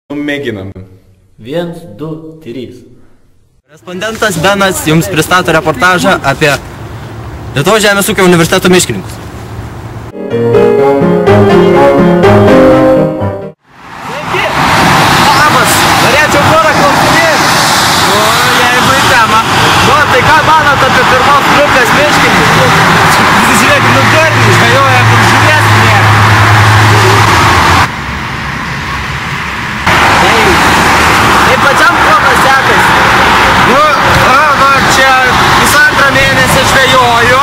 Mėginam. 1, 2, 3. Respondentas Benas jums pristato reportažą apie Lietuvos žemės ūkio universiteto miškininkus. Sveiki! Labas! Norėčiau porą klausimėlių. Jeigu į temą. Tai ką manot apie pirmos grupės miškininkus? Žiūrėkit, garniai žvejoja, kur žuvies nėra. Tai pačiam kuonas sekasi. Čia visą antrą mėnesį žvejoju.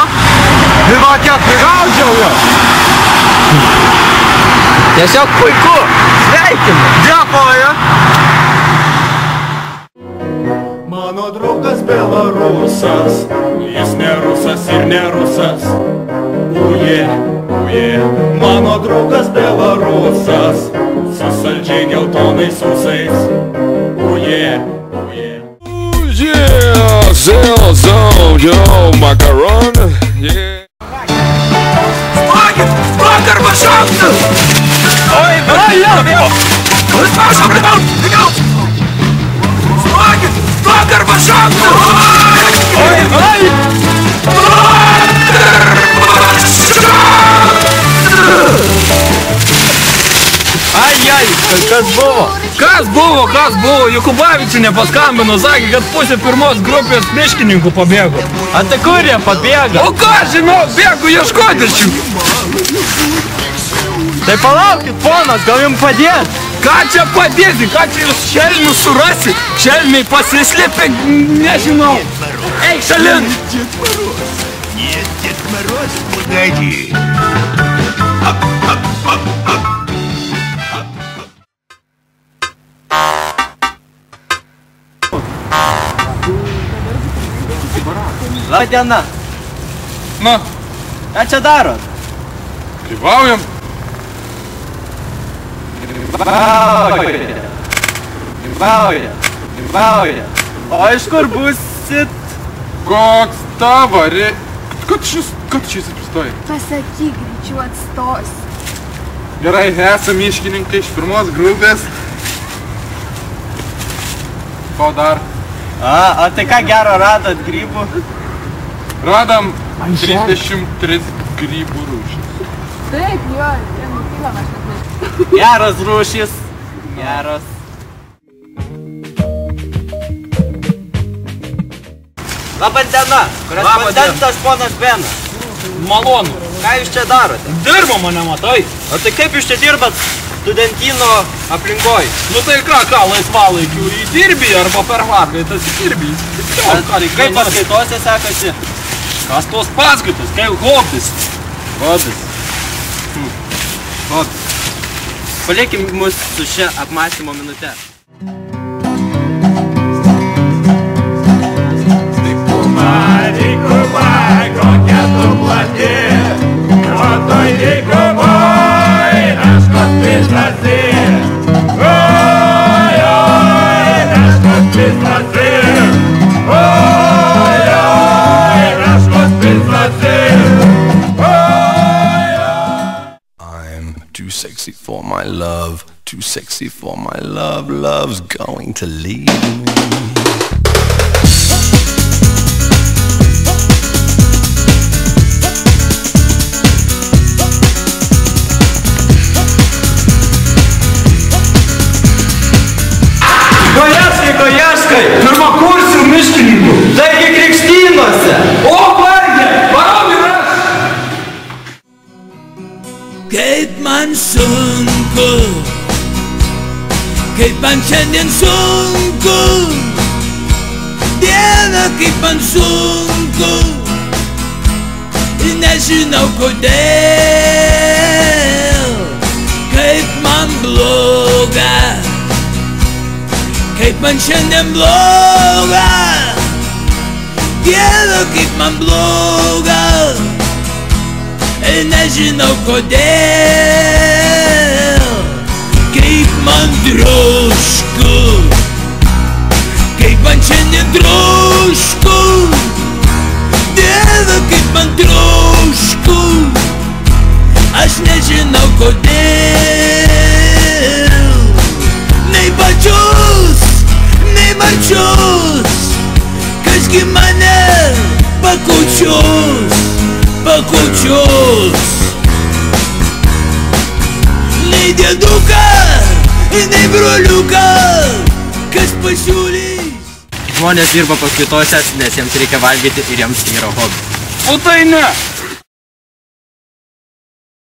Ir va kiek prigaudžiau jo. Tiesiog puiku. Sveikinu. Dėkoju. Mano draugas Belarusas, jis ne rusas ir ne rusas. Uje, uje. Mano draugas Belarusas, su saldžiai geltonais ūsais. Uje, uje. Yeah, zone, yo, macaron, yeah. Stok arba šaukti! Oi, jau! Užpašau, prigaut! Stok arba šaukti! Oi! Ai, kas buvo? Kas buvo? Jokubavičienė paskambino, sakė, kad pusė pirmos grupės miškininkų pabėgo. A tai kur jie pabėgo? O ką žinau, bėgu ieškoti šių. Tai palaukit, ponas, gal jums padėt? Ką čia padėsi? Ką čia jūs šelmius surasi? Šelmiai pasislėpė, nežinau. Eik šalin! Нет, Дед Мороз, погоди. Labą dieną. Na, Ką čia darot? grybaujam. Grybauja. O iš kur būsit? Koks tavari? Ką tu čia įsipristoji? Pasakyk, greičiau atstos. Gerai, esam miškininkai iš pirmos grupės. Ko dar? A tai ką gero radot grybų? Radam 33 grybų rūšis. Taip, jo, nutylom aš net. Geras rūšis. Geras. Labą dieną. Korespondentas ponas Benas. Malonu. Ką jūs čia darote? Dirbo mane, matai? O tai kaip jūs čia dirbat studentino aplinkoj? Nu tai ką, laisvalaikiu įdirbi arba per vakaitas įdirbi. Kaip paskaitose sekasi? Kas tos paskaitos, kaip hobis? Hobis. Palikim mus su šia apmąstymo minute. Dykuma, kokia tu plati, o toj dykumoj meškos pislasi. Oi, meškos pislasi. Oi, meškos pislasi. I'm too sexy for my love, too sexy for my love, love's going to leave me. Goješkai, pirmakursių miškininkų, taigi krikštynuose. O, vargė, varom ir aš. Kaip man sunku, kaip man šiandien sunku, Dieve, kaip man sunku, ir nežinau kodėl, kaip man bloga. Kaip man šiandien bloga, Dieve, kaip man bloga, ir nežinau kodėl. Kaip man trošku, kaip man šiandien trošku, Dieve, kaip man trošku, aš nežinau kodėl. Nei pakučius, kasgi mane pakučius, pakučius. Nei dėduką, nei broliuką, kas pasiūlys. Žmonės dirba paskaitose, nes jiems reikia valgyti ir jiems tai yra hobis. O tai ne.